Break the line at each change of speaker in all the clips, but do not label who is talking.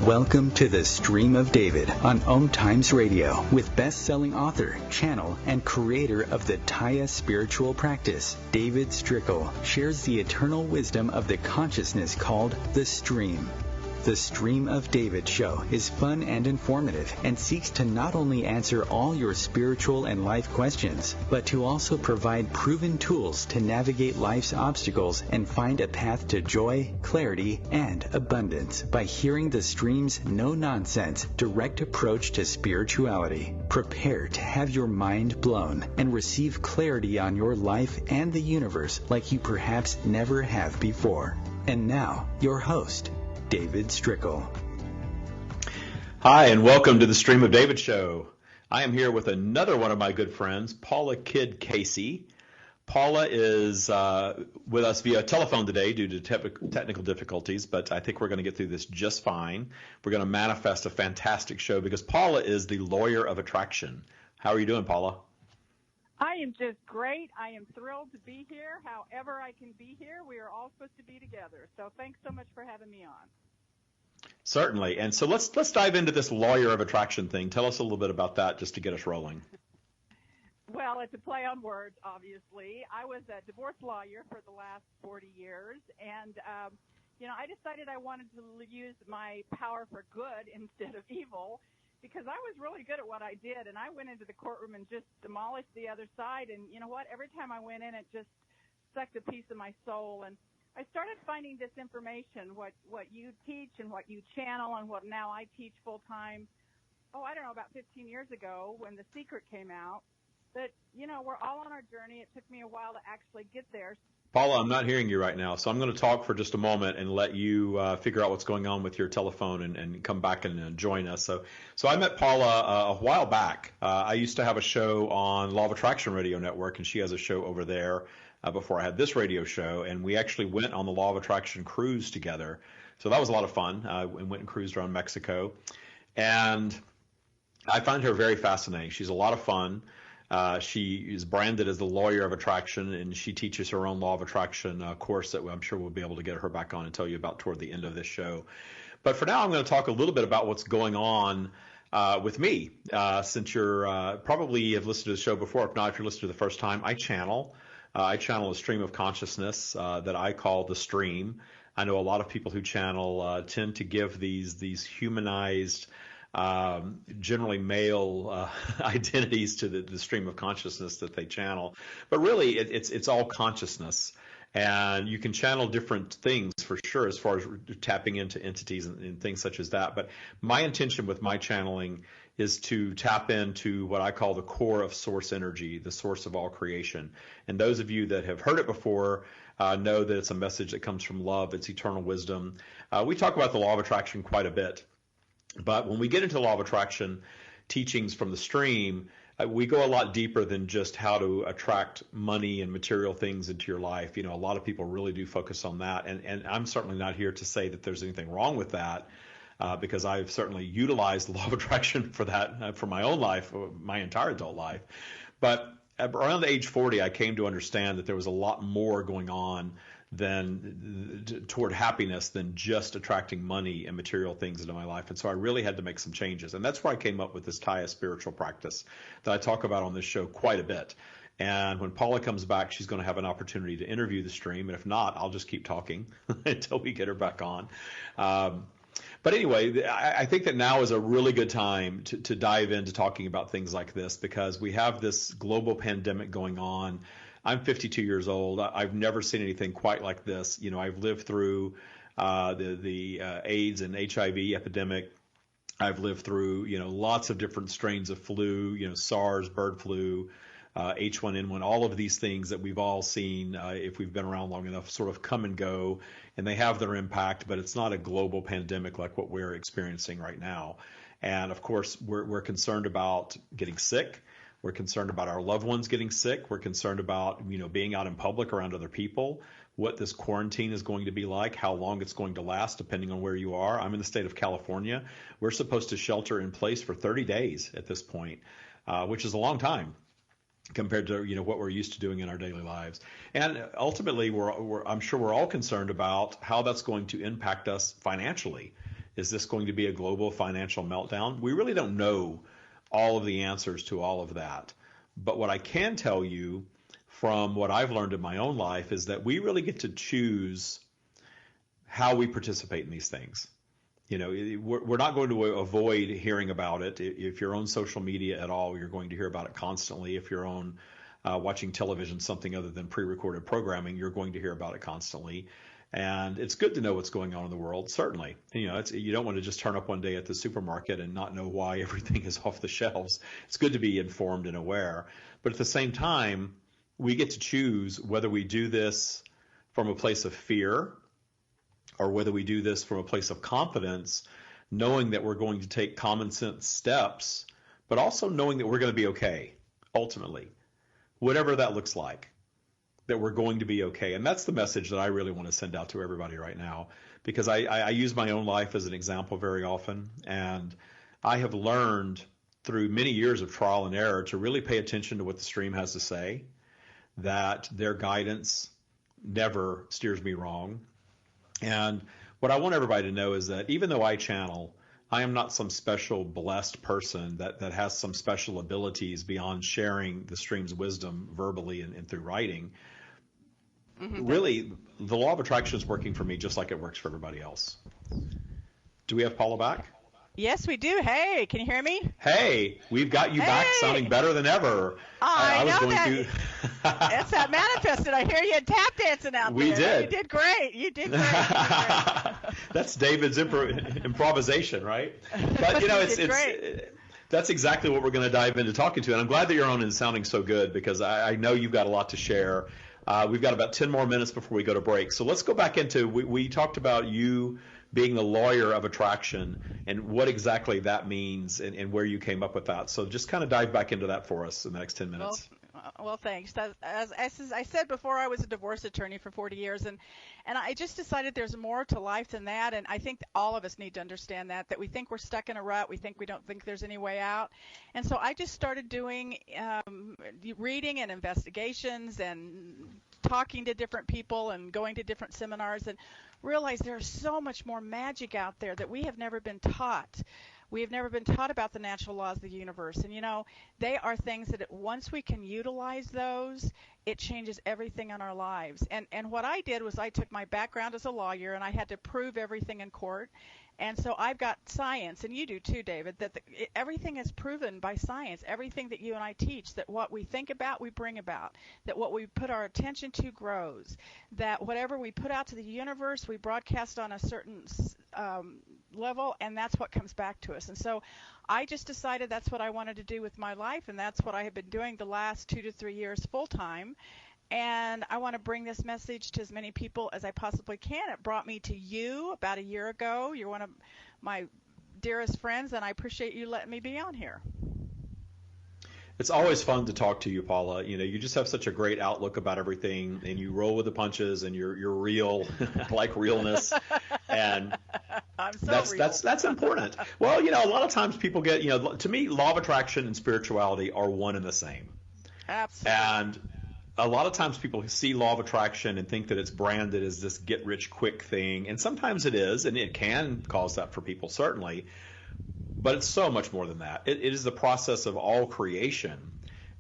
Welcome to the Stream of David on OMTimes Radio with best-selling author, channel, and creator of the Taya spiritual practice, David Strickel, shares the eternal wisdom of the consciousness called the Stream. The Stream of David show is fun and informative and seeks to not only answer all your spiritual and life questions, but to also provide proven tools to navigate life's obstacles and find a path to joy, clarity, and abundance by hearing the Stream's no-nonsense, direct approach to spirituality. Prepare to have your mind blown and receive clarity on your life and the universe like you perhaps never have before. And now, your host, David Strickel.
Hi, and welcome to the Stream of David show. I am here with another one of my good friends, Paula Kidd Casey. Paula is with us via telephone today due to technical difficulties, but I think we're going to get through this just fine. We're going to manifest a fantastic show because Paula is the lawyer of attraction. How are you doing, Paula?
I am just great. I am thrilled to be here. However I can be here, we are all supposed to be together. So thanks so much for having me on.
Certainly. And so let's dive into this lawyer of attraction thing. Tell us a little bit about that just to get us rolling.
Well, it's a play on words, obviously. I was a divorce lawyer for the last 40 years, and I decided I wanted to use my power for good instead of evil, because I was really good at what I did, and I went into the courtroom and just demolished the other side, and you know what? Every time I went in, it just sucked a piece of my soul, and I started finding this information, what you teach and what you channel and what now I teach full-time, I don't know, about 15 years ago when The Secret came out, that, we're all on our journey. It took me a while to actually get there.
Paula, I'm not hearing you right now, so I'm going to talk for just a moment and let you figure out what's going on with your telephone and come back and join us. So I met Paula a while back. I used to have a show on Law of Attraction Radio Network, and she has a show over there before I had this radio show, and we actually went on the Law of Attraction cruise together. So that was a lot of fun. We went and cruised around Mexico, and I find her very fascinating. She's a lot of fun. She is branded as the lawyer of attraction, and she teaches her own law of attraction course that I'm sure we'll be able to get her back on and tell you about toward the end of this show. But for now, I'm going to talk a little bit about what's going on with me. Since you're probably have listened to the show before, if not, if you're listening to the first time, I channel a stream of consciousness that I call the Stream. I know a lot of people who channel tend to give these humanized, generally male identities to the stream of consciousness that they channel. But really, it's all consciousness. And you can channel different things for sure as far as tapping into entities and things such as that. But my intention with my channeling is to tap into what I call the core of source energy, the source of all creation. And those of you that have heard it before know that it's a message that comes from love. It's eternal wisdom. We talk about the law of attraction quite a bit. But when we get into law of attraction teachings from the Stream, we go a lot deeper than just how to attract money and material things into your life. A lot of people really do focus on that. And I'm certainly not here to say that there's anything wrong with that, because I've certainly utilized the law of attraction for that, for my own life, my entire adult life. But around the age 40, I came to understand that there was a lot more going on toward happiness than just attracting money and material things into my life. And so I really had to make some changes. And that's where I came up with this Taya spiritual practice that I talk about on this show quite a bit. And when Paula comes back, she's going to have an opportunity to interview the Stream. And if not, I'll just keep talking until we get her back on. But anyway, I think that now is a really good time to dive into talking about things like this, because we have this global pandemic going on. I'm 52 years old. I've never seen anything quite like this. I've lived through the AIDS and HIV epidemic. I've lived through, lots of different strains of flu, SARS, bird flu, H1N1, all of these things that we've all seen if we've been around long enough sort of come and go, and they have their impact, but it's not a global pandemic like what we're experiencing right now. And of course, we're concerned about getting sick. We're concerned about our loved ones getting sick. We're concerned about, being out in public around other people, what this quarantine is going to be like, how long it's going to last, depending on where you are. I'm in the state of California. We're supposed to shelter in place for 30 days at this point, which is a long time compared to, what we're used to doing in our daily lives. And ultimately, I'm sure we're all concerned about how that's going to impact us financially. Is this going to be a global financial meltdown? We really don't know all of the answers to all of that. But what I can tell you from what I've learned in my own life is that we really get to choose how we participate in these things. You know, we're not going to avoid hearing about it. If you're on social media at all, you're going to hear about it constantly. If you're on watching television, something other than pre-recorded programming, you're going to hear about it constantly. And it's good to know what's going on in the world, certainly. You know, you don't want to just turn up one day at the supermarket and not know why everything is off the shelves. It's good to be informed and aware. But at the same time, we get to choose whether we do this from a place of fear or whether we do this from a place of confidence, knowing that we're going to take common sense steps, but also knowing that we're going to be okay, ultimately, whatever that looks like, that we're going to be okay. And that's the message that I really want to send out to everybody right now, because I use my own life as an example very often. And I have learned through many years of trial and error to really pay attention to what the stream has to say, that their guidance never steers me wrong. And what I want everybody to know is that even though I channel, I am not some special blessed person that has some special abilities beyond sharing the stream's wisdom verbally and through writing. Mm-hmm. Really, the law of attraction is working for me just like it works for everybody else. Do we have Paula back?
Yes, we do. Hey, can you hear me?
Hey, we've got you back sounding better than ever.
I was know going that. It's that manifested. I hear you tap dancing out there.
We did.
You did great. You did great.
That's David's improvisation, right? But, you know, it's that's exactly what we're going to dive into talking to. And I'm glad that you're on and sounding so good, because I know you've got a lot to share. We've got about 10 more minutes before we go to break. So let's go back into, we talked about you being the lawyer of attraction and what exactly that means and where you came up with that. So just kind of dive back into that for us in the next 10 minutes.
Well, thanks. As I said before, I was a divorce attorney for 40 years, and I just decided there's more to life than that, and I think all of us need to understand that we think we're stuck in a rut, we don't think there's any way out. And so I just started doing reading and investigations and talking to different people and going to different seminars, and realized there's so much more magic out there that we have never been taught. We have never been taught about the natural laws of the universe. And, you know, they are things that once we can utilize those, it changes everything in our lives. And what I did was I took my background as a lawyer, and I had to prove everything in court. And so I've got science, and you do too, David, that everything is proven by science. Everything that you and I teach, that what we think about, we bring about, that what we put our attention to grows, that whatever we put out to the universe, we broadcast on a certain level, and that's what comes back to us. And so I just decided that's what I wanted to do with my life, and that's what I have been doing the last 2 to 3 years full time. And I want to bring this message to as many people as I possibly can. It brought me to you about a year ago. You're one of my dearest friends, and I appreciate you letting me be on here.
It's always fun to talk to you, Paula. You know, you just have such a great outlook about everything, and you roll with the punches, and you're real. I like realness, and that's important. Well, you know, a lot of times people get, you know, to me, law of attraction and spirituality are one and the same.
Absolutely.
And a lot of times people see law of attraction and think that it's branded as this get-rich-quick thing, and sometimes it is, and it can cause that for people, certainly. But it's so much more than that. It is the process of all creation,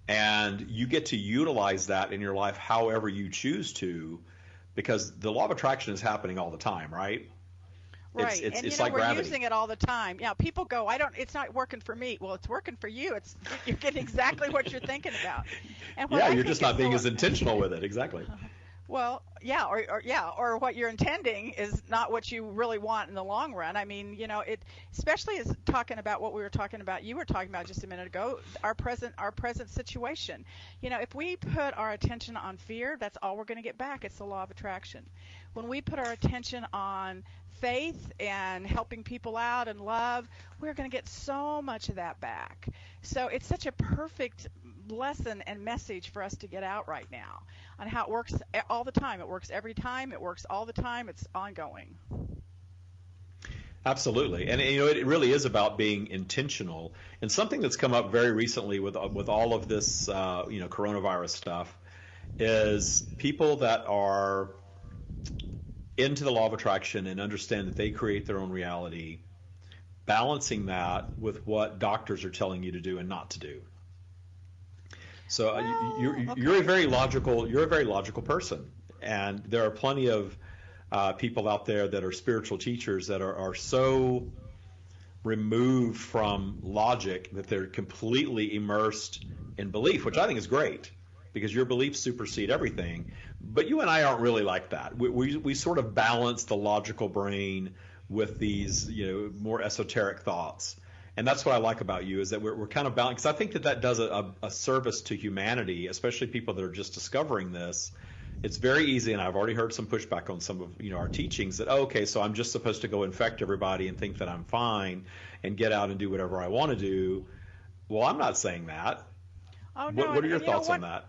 and you get to utilize that in your life however you choose to, because the law of attraction is happening all the time, right?
Right, and
it's
you know,
like
we're
gravity.
using it all the time. Yeah, people go, it's not working for me. Well, it's working for you. You're getting exactly what you're thinking about. And
yeah, you're just not being as intentional with it. Exactly.
Well, yeah, or what you're intending is not what you really want in the long run. I mean, you know, especially as talking about what we were talking about, you were talking about just a minute ago, our present situation. You know, if we put our attention on fear, that's all we're going to get back. It's the law of attraction. When we put our attention on faith and helping people out and love, we're going to get so much of that back. So it's such a perfect lesson and message for us to get out right now on how it works all the time. It works every time. It works all the time. It's ongoing.
Absolutely. And, you know, it really is about being intentional. And something that's come up very recently with all of this, you know, coronavirus stuff is people that are into the law of attraction and understand that they create their own reality balancing that with what doctors are telling you to do and not to do. So you're a very logical person, and there are plenty of people out there that are spiritual teachers that are so removed from logic that they're completely immersed in belief, which I think is great because your beliefs supersede everything. But you and I aren't really like that. We sort of balance the logical brain with these more esoteric thoughts. And that's what I like about you, is that we're kind of balanced, because I think that does a service to humanity, especially people that are just discovering this. It's very easy, and I've already heard some pushback on some of our teachings that, okay, so I'm just supposed to go infect everybody and think that I'm fine and get out and do whatever I want to do. Well, I'm not saying that.
Oh, no.
What are your thoughts on that?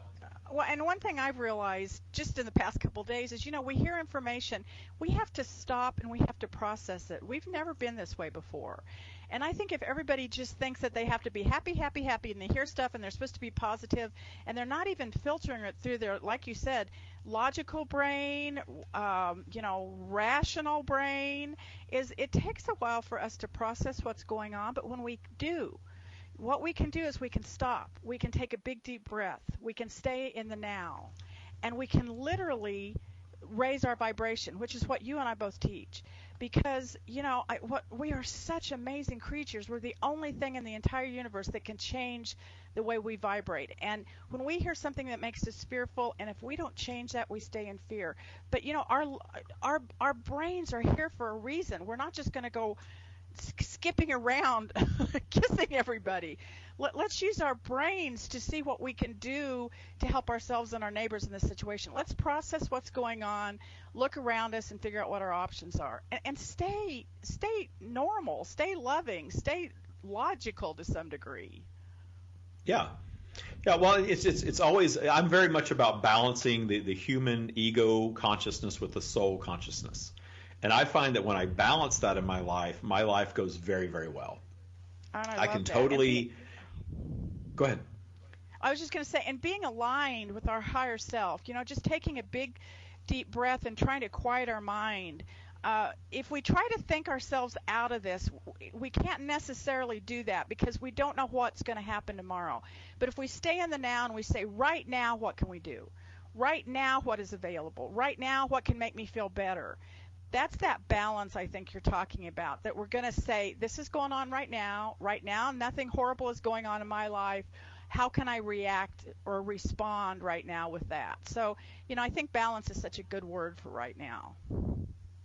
Well, and one thing I've realized just in the past couple of days is, we hear information. We have to stop and we have to process it. We've never been this way before. And I think if everybody just thinks that they have to be happy, happy, happy, and they hear stuff and they're supposed to be positive, and they're not even filtering it through their, like you said, logical brain, rational brain, it takes a while for us to process what's going on. But when we do, what we can do is we can stop. We can take a big, deep breath. We can stay in the now. And we can literally raise our vibration, which is what you and I both teach. Because, we are such amazing creatures. We're the only thing in the entire universe that can change the way we vibrate. And when we hear something that makes us fearful, and if we don't change that, we stay in fear. But, our brains are here for a reason. We're not just going to go skipping around kissing everybody. Let's use our brains to see what we can do to help ourselves and our neighbors in this situation. Let's process what's going on, look around us, and figure out what our options are. And stay normal, stay loving, stay logical to some degree.
Yeah. Well, it's always, I'm very much about balancing the human ego consciousness with the soul consciousness. And I find that when I balance that in my life goes very, very well.
I can
totally. Go ahead.
I was just going to say, and being aligned with our higher self, just taking a big, deep breath and trying to quiet our mind. If we try to think ourselves out of this, we can't necessarily do that because we don't know what's going to happen tomorrow. But if we stay in the now and we say, right now, what can we do? Right now, what is available? Right now, what can make me feel better? That's that balance I think you're talking about, that we're going to say, this is going on right now, nothing horrible is going on in my life. How can I react or respond right now with that? So, I think balance is such a good word for right now.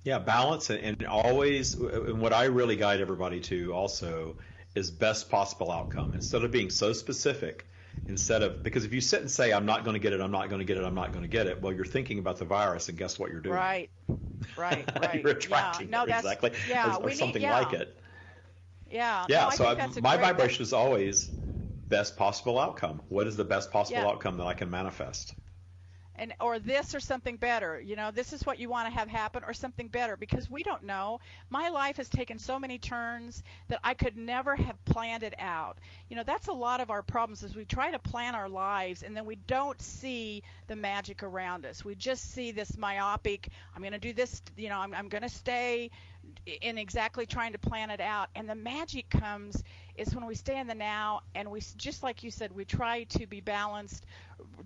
Yeah, balance, and always, and what I really guide everybody to also is best possible outcome. Instead of being so specific, because if you sit and say, I'm not going to get it, I'm not going to get it, I'm not going to get it, well, you're thinking about the virus, and guess what you're doing?
Right.
You're attracting it exactly, or something like it.
Yeah.
Yeah,
no,
so my vibration is always best possible outcome. What is the best possible outcome that I can manifest?
Or this or something better. This is what you want to have happen, or something better, because we don't know. My life has taken so many turns that I could never have planned it out. That's a lot of our problems, is we try to plan our lives and then we don't see the magic around us. We just see this myopic, I'm going to do this, I'm going to stay in exactly trying to plan it out. And the magic comes is when we stay in the now, and we, just like you said, we try to be balanced,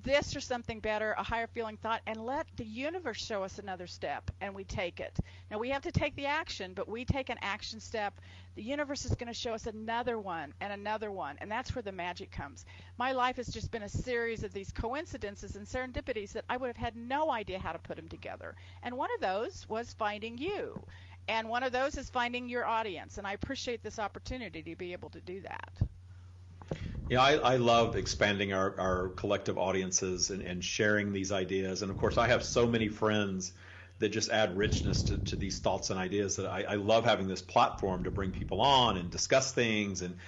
this or something better, a higher feeling thought, and let the universe show us another step, and we take it. Now, we have to take the action, but we take an action step. The universe is going to show us another one, and that's where the magic comes. My life has just been a series of these coincidences and serendipities that I would have had no idea how to put them together. And one of those was finding you. And one of those is finding your audience. And I appreciate this opportunity to be able to do that.
Yeah, I love expanding our collective audiences and sharing these ideas. And, of course, I have so many friends that just add richness to these thoughts and ideas that I love having this platform to bring people on and discuss things and,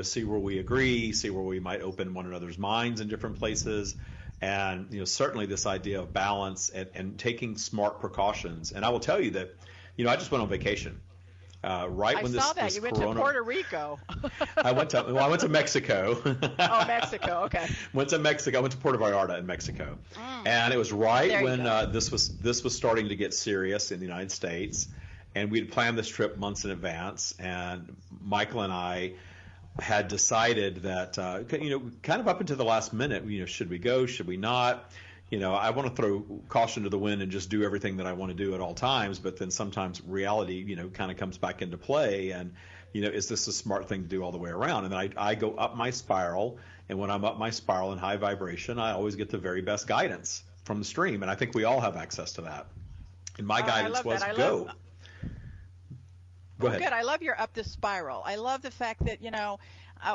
see where we agree, see where we might open one another's minds in different places. And, certainly this idea of balance and taking smart precautions. And I will tell you that, I just went on vacation.
I saw that. You went to Puerto Rico.
I went to Mexico.
Oh, Mexico. Okay.
Went to Mexico. I went to Puerto Vallarta in Mexico. And it was right when this was starting to get serious in the United States. And we'd planned this trip months in advance, and Michael and I had decided that, kind of up until the last minute, should we go, should we not? I want to throw caution to the wind and just do everything that I want to do at all times, but then sometimes reality, kind of comes back into play, and, is this a smart thing to do all the way around? And then I go up my spiral, and when I'm up my spiral in high vibration, I always get the very best guidance from the stream, and I think we all have access to that. And my guidance was go. Go ahead.
Good. I love your up the spiral. I love the fact that,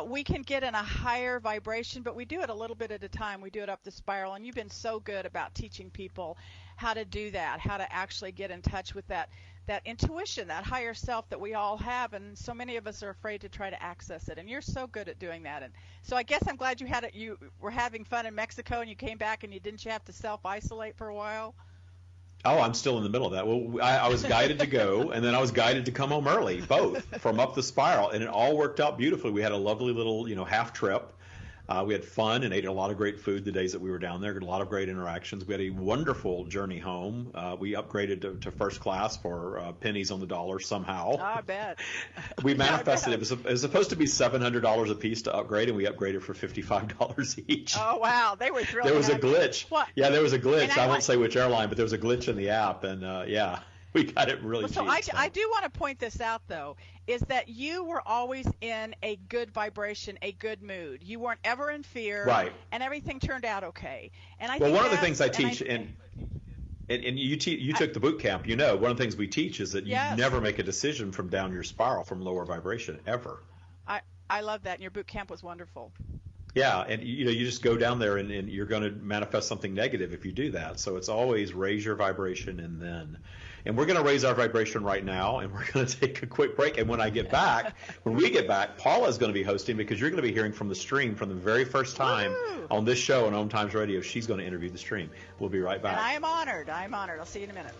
we can get in a higher vibration, but we do it a little bit at a time. We do it up the spiral, and you've been so good about teaching people how to do that, how to actually get in touch with that intuition, that higher self that we all have, and so many of us are afraid to try to access it, and you're so good at doing that. And so I guess I'm glad you were having fun in Mexico, and you came back, and didn't you have to self-isolate for a while?
Oh, I'm still in the middle of that. Well, I was guided to go, and then I was guided to come home early, both, from up the spiral, and it all worked out beautifully. We had a lovely little, half trip. We had fun and ate a lot of great food the days that we were down there. Got a lot of great interactions. We had a wonderful journey home. We upgraded to first class for pennies on the dollar somehow.
Oh, I bet.
We manifested it. It was supposed to be $700 a piece to upgrade, and we upgraded for $55 each.
Oh, wow. They were thrilled.
There was a glitch.
What?
Yeah, there was a glitch. I won't say which airline, but there was a glitch in the app, and we got it really cheap.
So I do want to point this out, though, is that you were always in a good vibration, a good mood. You weren't ever in fear,
right?
And everything turned out okay. And I
well,
think
one of the things I teach, and you took the boot camp. One of the things we teach is that you never make a decision from down your spiral, from lower vibration, ever.
I love that, and your boot camp was wonderful.
Yeah, and you just go down there, and you're going to manifest something negative if you do that. So it's always raise your vibration and then. And we're going to raise our vibration right now, and we're going to take a quick break. And when we get back, Paula is going to be hosting, because you're going to be hearing from the stream from the very first time on this show on OMTimes Radio. She's going to interview the stream. We'll be right back.
And I am honored. I'll see you in a minute.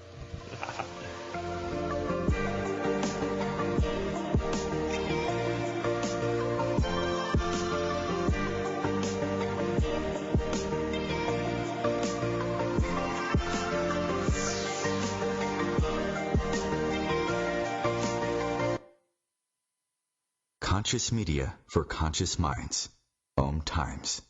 Conscious media for conscious minds. OMTimes.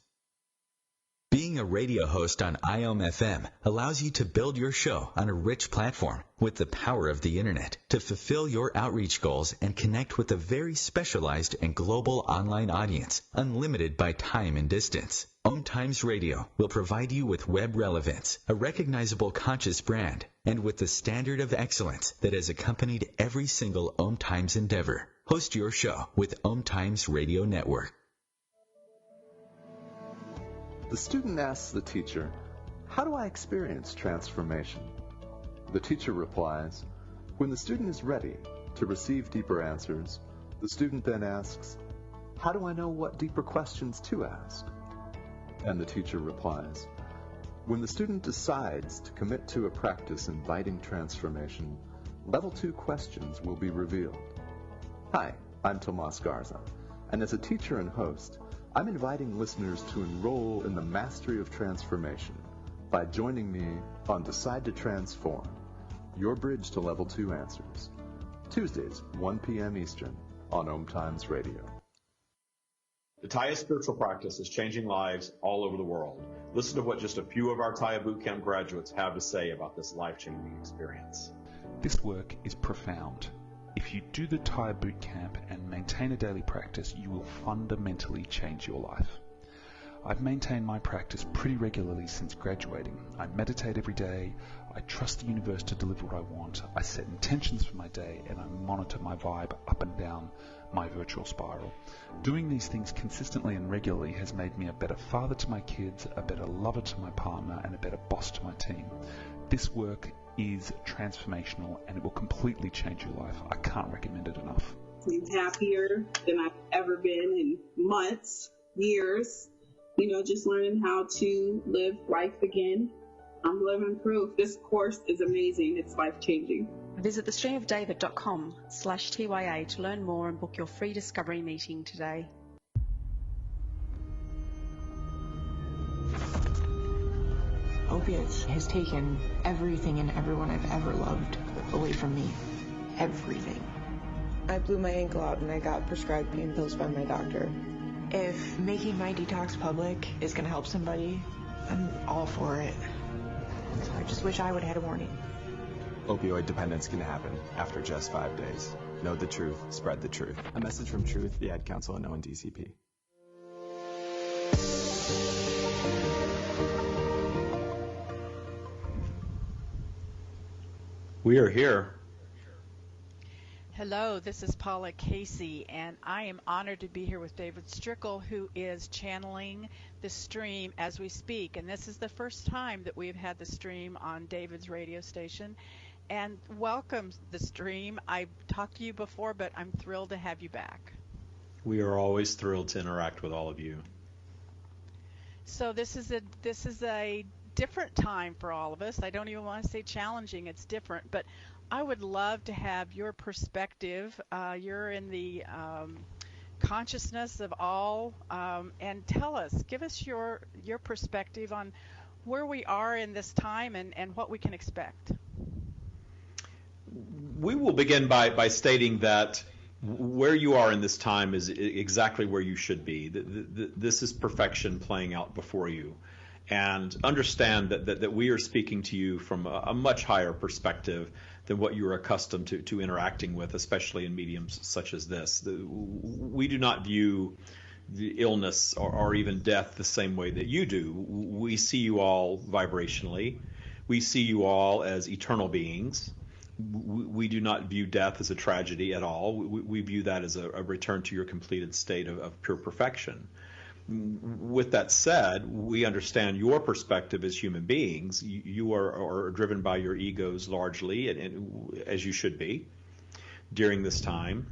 Being a radio host on IOM FM allows you to build your show on a rich platform with the power of the internet to fulfill your outreach goals and connect with a very specialized and global online audience, unlimited by time and distance. OMTimes Radio will provide you with web relevance, a recognizable conscious brand, and with the standard of excellence that has accompanied every single OMTimes endeavor. Host your show with OMTimes Radio Network.
The student asks the teacher, "How do I experience transformation?" The teacher replies, "When the student is ready to receive deeper answers, the student then asks, 'How do I know what deeper questions to ask?' And the teacher replies, 'When the student decides to commit to a practice inviting transformation, level 2 questions will be revealed.'" Hi, I'm Tomas Garza, and as a teacher and host, I'm inviting listeners to enroll in the mastery of transformation by joining me on Decide to Transform, your bridge to level 2 answers. Tuesdays, 1 p.m. Eastern on OMTimes Radio.
The Taya spiritual practice is changing lives all over the world. Listen to what just a few of our Taya Bootcamp graduates have to say about this life-changing experience.
This work is profound. If you do the Taya Bootcamp and maintain a daily practice, you will fundamentally change your life. I've maintained my practice pretty regularly since graduating. I meditate every day, I trust the universe to deliver what I want, I set intentions for my day, and I monitor my vibe up and down my virtual spiral. Doing these things consistently and regularly has made me a better father to my kids, a better lover to my partner, and a better boss to my team. This work is transformational, and it will completely change your life. I can't recommend it enough.
I'm happier than I've ever been in months, years. Just learning how to live life again. I'm living proof. This course is amazing. It's life-changing.
Visit thestreamofdavid.com/TYA to learn more and book your free discovery meeting today.
Opiates has taken everything and everyone I've ever loved away from me. everything.
I blew my ankle out and I got prescribed pain pills by my doctor.
If making my detox public is going to help somebody, I'm all for it. I just wish I would have had a warning.
Opioid dependence can happen after just 5 days. Know the truth, spread the truth. A message from Truth, the Ad Council, and ONDCP.
We are here.
Hello, this is Paula Casey, and I am honored to be here with David Strickel, who is channeling the stream as we speak. And this is the first time that we've had the stream on David's radio station. And welcome, the stream. I've talked to you before, but I'm thrilled to have you back.
We are always thrilled to interact with all of you.
So this is a different time for all of us. I don't even want to say challenging, it's different, but I would love to have your perspective. You're in the consciousness of all, and give us your perspective on where we are in this time and what we can expect.
We will begin by stating that where you are in this time is exactly where you should be. This is perfection playing out before you. And understand that we are speaking to you from a much higher perspective than what you're accustomed to interacting with, especially in mediums such as this. We do not view the illness or even death the same way that you do. We see you all vibrationally. We see you all as eternal beings. We do not view death as a tragedy at all. We view that as a return to your completed state of pure perfection. With that said, we understand your perspective as human beings. You are driven by your egos largely, and as you should be during this time.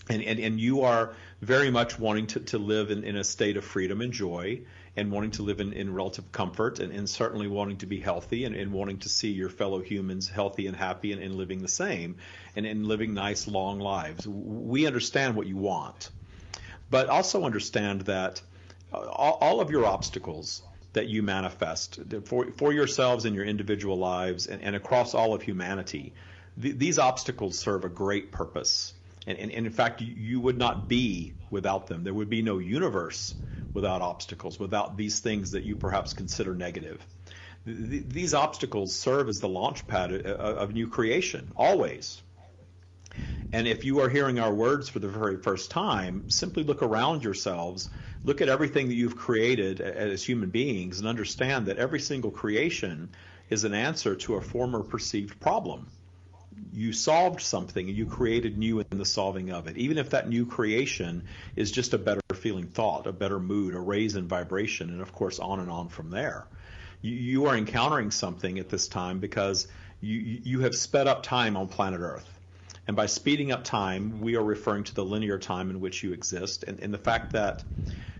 And you are very much wanting to live in a state of freedom and joy, and wanting to live in relative comfort, and certainly wanting to be healthy, and wanting to see your fellow humans healthy and happy and living the same, and living nice, long lives. We understand what you want, but also understand that all of your obstacles that you manifest for yourselves in your individual lives and across all of humanity, these obstacles serve a great purpose. And in fact, you would not be without them. There would be no universe without obstacles, without these things that you perhaps consider negative. These obstacles serve as the launch pad of new creation, always. And if you are hearing our words for the very first time, simply look around yourselves, look at everything that you've created as human beings, and understand that every single creation is an answer to a former perceived problem. You solved something and you created new in the solving of it, even if that new creation is just a better feeling thought, a better mood, a raise in vibration, and of course on and on from there. You are encountering something at this time because you have sped up time on planet Earth. And by speeding up time, we are referring to the linear time in which you exist, and the fact that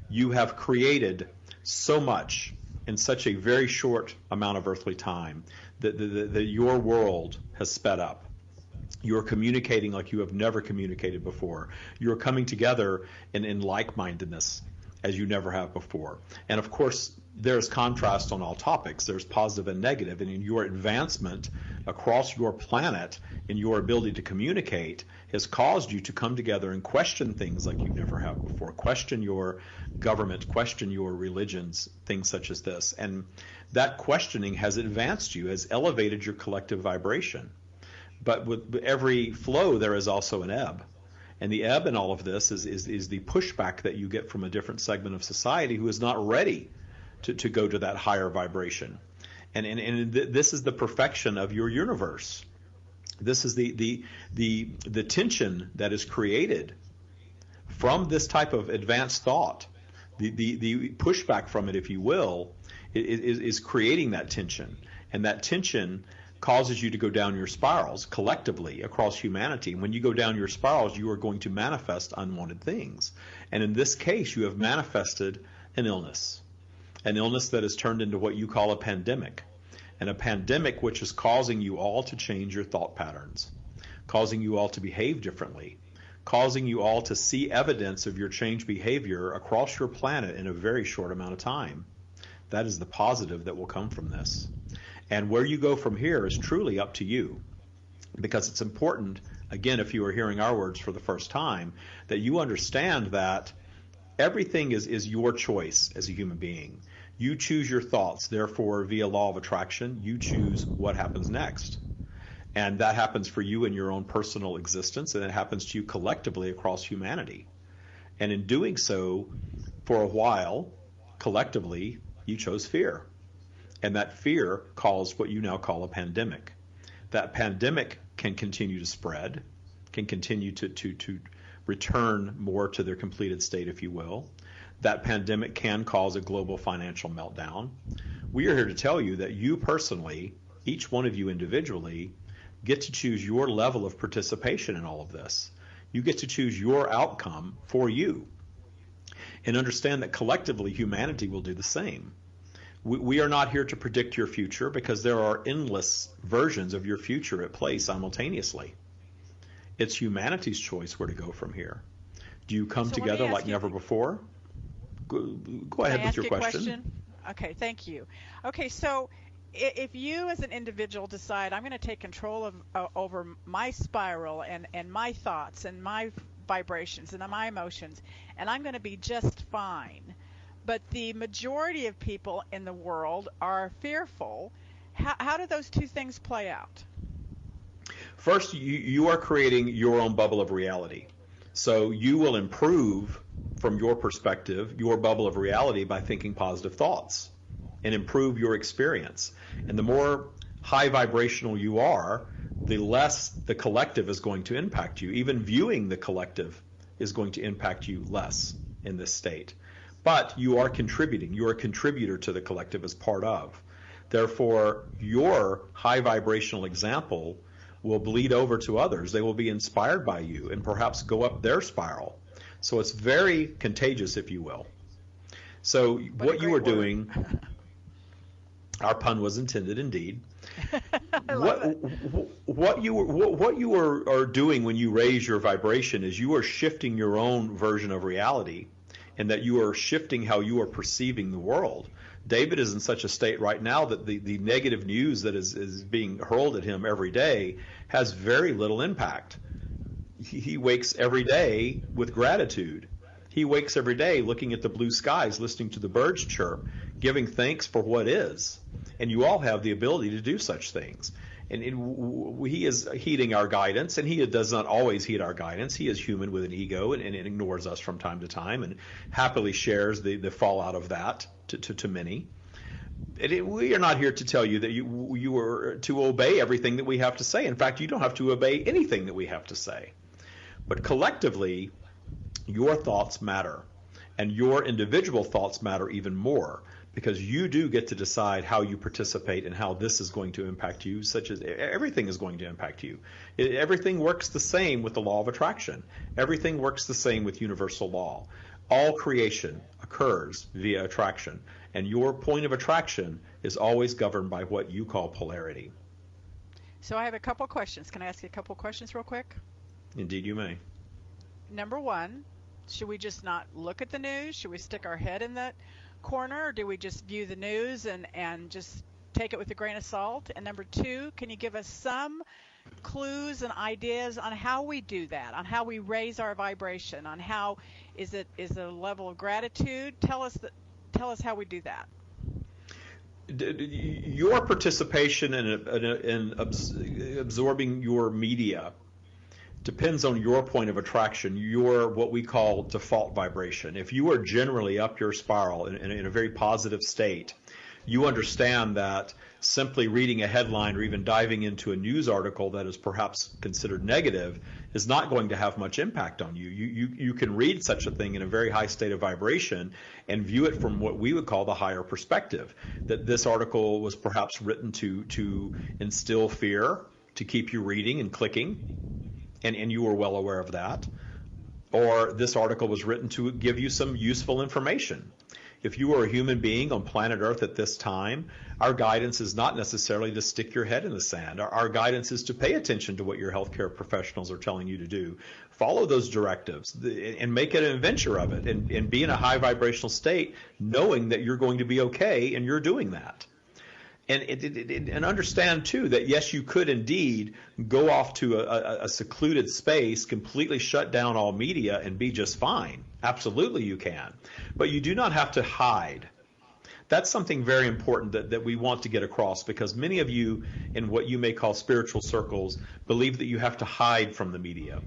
you have created so much in such a very short amount of earthly time that your world has sped up. You're communicating like you have never communicated before. You're coming together in like-mindedness as you never have before. And of course, there's contrast on all topics. There's positive and negative. And in your advancement across your planet, in your ability to communicate, has caused you to come together and question things like you never have before. Question your government, question your religions, things such as this. And that questioning has advanced you, has elevated your collective vibration. But with every flow, there is also an ebb. And the ebb in all of this is the pushback that you get from a different segment of society who is not ready to go to that higher vibration. And this is the perfection of your universe. This is the tension that is created from this type of advanced thought. The pushback from it, if you will, is creating that tension. And that tension causes you to go down your spirals collectively across humanity. And when you go down your spirals, you are going to manifest unwanted things. And in this case, you have manifested an illness that has turned into what you call a pandemic. And a pandemic which is causing you all to change your thought patterns, causing you all to behave differently, causing you all to see evidence of your changed behavior across your planet in a very short amount of time. That is the positive that will come from this. And where you go from here is truly up to you, because it's important again, if you are hearing our words for the first time, that you understand that everything is your choice as a human being. You choose your thoughts, therefore, via law of attraction, you choose what happens next. And that happens for you in your own personal existence, and it happens to you collectively across humanity. And in doing so, for a while, collectively, you chose fear. And that fear caused what you now call a pandemic. That pandemic can continue to spread, can continue to return more to their completed state, if you will. That pandemic can cause a global financial meltdown. We are here to tell you that you personally, each one of you individually, get to choose your level of participation in all of this. You get to choose your outcome for you. And understand that collectively humanity will do the same. We are not here to predict your future because there are endless versions of your future at play simultaneously. It's humanity's choice where to go from here. Do you come together like never before? Go ahead with your question.
Okay, thank you. Okay, so if you as an individual decide I'm going to take control over my spiral and my thoughts and my vibrations and my emotions, and I'm going to be just fine, but the majority of people in the world are fearful, how do those two things play out?
First, you are creating your own bubble of reality. So you will improve, from your perspective, your bubble of reality by thinking positive thoughts and improve your experience. And the more high vibrational you are, the less the collective is going to impact you. Even viewing the collective is going to impact you less in this state. But you are contributing. You are a contributor to the collective as part of. Therefore, your high vibrational example will bleed over to others. They will be inspired by you and perhaps go up their spiral. So it's very contagious, if you will. So what you are doing, our pun was intended indeed. What you are doing when you raise your vibration is you are shifting your own version of reality, and that you are shifting how you are perceiving the world. David is in such a state right now that the negative news that is being hurled at him every day has very little impact. He wakes every day with gratitude. He wakes every day looking at the blue skies, listening to the birds chirp, giving thanks for what is. And you all have the ability to do such things. And he is heeding our guidance, and he does not always heed our guidance. He is human with an ego and ignores us from time to time and happily shares the fallout of that to many. We are not here to tell you that you are to obey everything that we have to say. In fact, you don't have to obey anything that we have to say. But collectively, your thoughts matter, and your individual thoughts matter even more, because you do get to decide how you participate and how this is going to impact you, such as everything is going to impact you. Everything works the same with the law of attraction. Everything works the same with universal law. All creation occurs via attraction, and your point of attraction is always governed by what you call polarity.
So I have a couple questions. Can I ask you a couple questions real quick?
Indeed you may.
Number one, should we just not look at the news? Should we stick our head in that corner, or do we just view the news and just take it with a grain of salt? And number two, can you give us some clues and ideas on how we do that, on how we raise our vibration, on how is it a level of gratitude? Tell us how we do that.
Your participation in absorbing your media depends on your point of attraction, your what we call default vibration. If you are generally up your spiral in a very positive state, you understand that simply reading a headline or even diving into a news article that is perhaps considered negative is not going to have much impact on you. You can read such a thing in a very high state of vibration and view it from what we would call the higher perspective, that this article was perhaps written to instill fear, to keep you reading and clicking, and you were well aware of that. Or this article was written to give you some useful information. If you are a human being on planet Earth at this time, our guidance is not necessarily to stick your head in the sand. Our guidance is to pay attention to what your healthcare professionals are telling you to do. Follow those directives and make it an adventure of it, and be in a high vibrational state knowing that you're going to be okay and you're doing that. And understand, too, that, yes, you could indeed go off to a secluded space, completely shut down all media, and be just fine. Absolutely you can. But you do not have to hide. That's something very important that we want to get across, because many of you in what you may call spiritual circles believe that you have to hide from the media.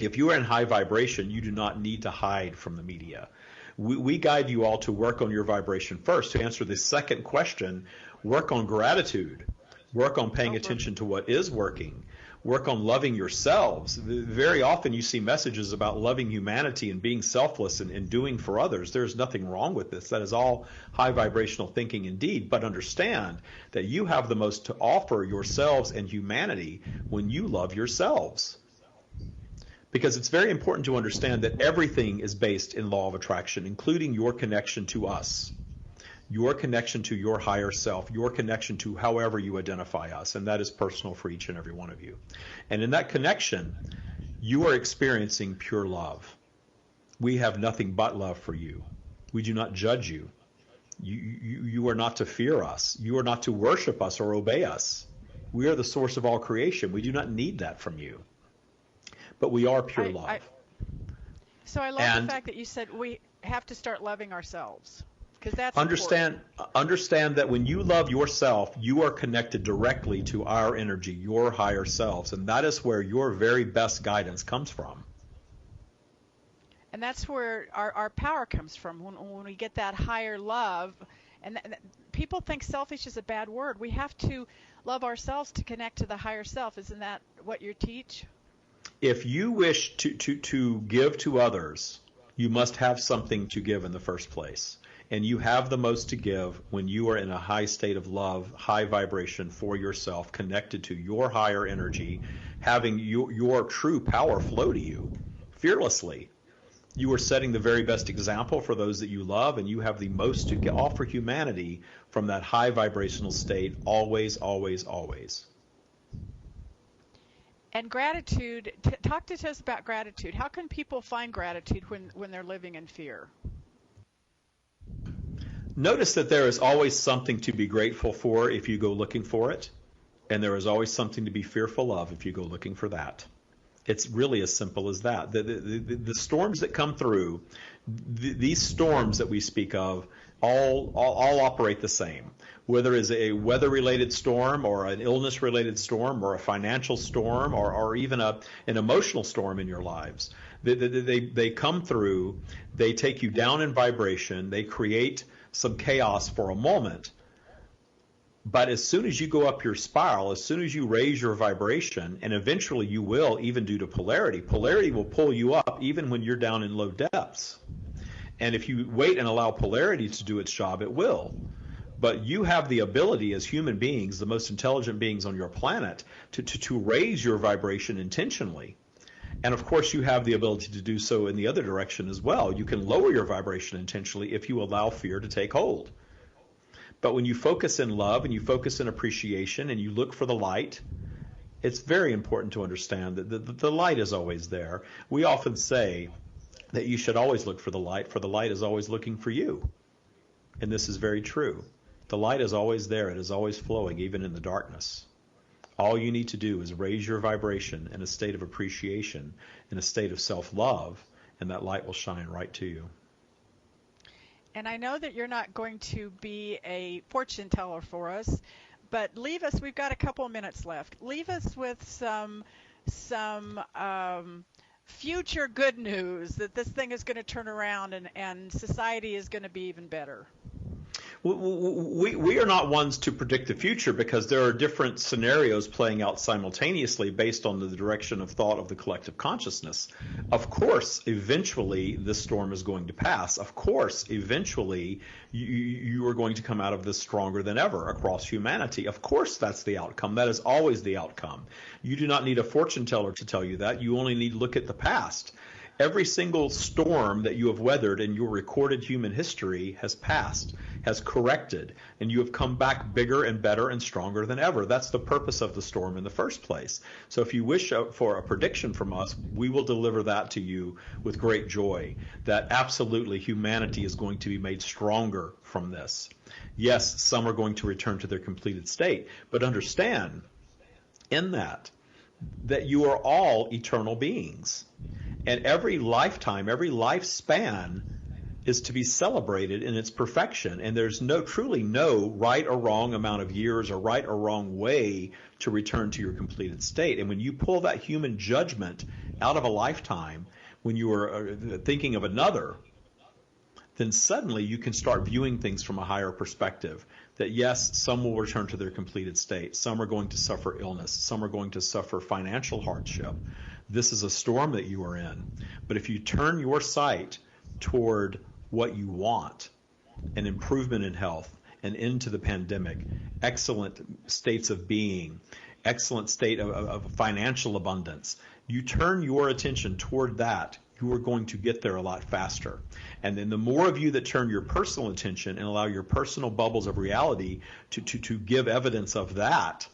If you are in high vibration, you do not need to hide from the media. We guide you all to work on your vibration first. To answer the second question, work on gratitude. Work on paying attention to what is working. Work on loving yourselves. Very often you see messages about loving humanity and being selfless and doing for others. There's nothing wrong with this. That is all high vibrational thinking indeed. But understand that you have the most to offer yourselves and humanity when you love yourselves. Because it's very important to understand that everything is based in law of attraction, including your connection to us, your connection to your higher self, your connection to however you identify us, and that is personal for each and every one of you. And in that connection, you are experiencing pure love. We have nothing but love for you. We do not judge you. You are not to fear us. You are not to worship us or obey us. We are the source of all creation. We do not need that from you. But we are pure love.
So I love the fact that you said we have to start loving ourselves, because that's important.
Understand that when you love yourself, you are connected directly to our energy, your higher selves, and that is where your very best guidance comes from.
And that's where our power comes from, when we get that higher love. And people think selfish is a bad word. We have to love ourselves to connect to the higher self. Isn't that what you teach?
If you wish to give to others, you must have something to give in the first place. And you have the most to give when you are in a high state of love, high vibration for yourself, connected to your higher energy, having your true power flow to you fearlessly. You are setting the very best example for those that you love, and you have the most to offer humanity from that high vibrational state, always, always, always.
And gratitude, talk to us about gratitude. How can people find gratitude when they're living in fear?
Notice that there is always something to be grateful for if you go looking for it, and there is always something to be fearful of if you go looking for that. It's really as simple as that. The storms that come through, these storms that we speak of, all operate the same. Whether it's a weather-related storm or an illness-related storm or a financial storm or even an emotional storm in your lives, they come through, they take you down in vibration, they create some chaos for a moment. But as soon as you go up your spiral, as soon as you raise your vibration, and eventually you will, even due to polarity will pull you up even when you're down in low depths. And if you wait and allow polarity to do its job, it will. But you have the ability as human beings, the most intelligent beings on your planet, to raise your vibration intentionally. And of course, you have the ability to do so in the other direction as well. You can lower your vibration intentionally if you allow fear to take hold. But when you focus in love and you focus in appreciation and you look for the light, it's very important to understand that the light is always there. We often say that you should always look for the light is always looking for you. And this is very true. The light is always there. It is always flowing, even in the darkness. All you need to do is raise your vibration in a state of appreciation, in a state of self-love, and that light will shine right to you.
And I know that you're not going to be a fortune teller for us, but leave us, we've got a couple of minutes left. Leave us with some future good news that this thing is going to turn around and society is going to be even better.
We are not ones to predict the future because there are different scenarios playing out simultaneously based on the direction of thought of the collective consciousness. Of course, eventually this storm is going to pass. Of course, eventually you are going to come out of this stronger than ever across humanity. Of course, that's the outcome. That is always the outcome. You do not need a fortune teller to tell you that. You only need to look at the past. Every single storm that you have weathered in your recorded human history has passed, has corrected, and you have come back bigger and better and stronger than ever. That's the purpose of the storm in the first place. So if you wish for a prediction from us, we will deliver that to you with great joy, that absolutely humanity is going to be made stronger from this. Yes, some are going to return to their completed state, but understand in that you are all eternal beings. And every lifetime, every lifespan is to be celebrated in its perfection. And there's truly no right or wrong amount of years or right or wrong way to return to your completed state. And when you pull that human judgment out of a lifetime, when you are thinking of another, then suddenly you can start viewing things from a higher perspective. That yes, some will return to their completed state. Some are going to suffer illness. Some are going to suffer financial hardship. This is a storm that you are in. But if you turn your sight toward what you want, an improvement in health, an end to the pandemic, excellent states of being, excellent state of financial abundance, you turn your attention toward that, you are going to get there a lot faster. And then the more of you that turn your personal attention and allow your personal bubbles of reality to give evidence of that,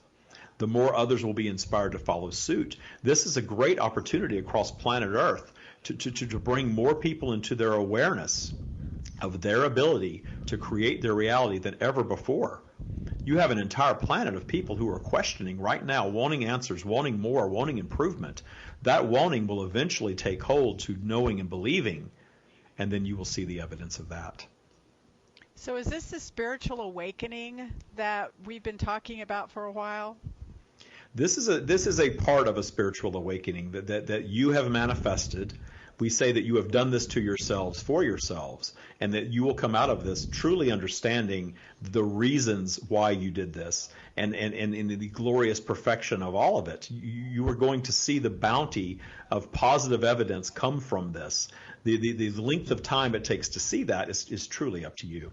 the more others will be inspired to follow suit. This is a great opportunity across planet Earth to bring more people into their awareness of their ability to create their reality than ever before. You have an entire planet of people who are questioning right now, wanting answers, wanting more, wanting improvement. That wanting will eventually take hold to knowing and believing, and then you will see the evidence of that.
So is this the spiritual awakening that we've been talking about for a while?
This is a part of a spiritual awakening that you have manifested. We say that you have done this to yourselves for yourselves, and that you will come out of this truly understanding the reasons why you did this, and in the glorious perfection of all of it. You are going to see the bounty of positive evidence come from this. The length of time it takes to see that is truly up to you.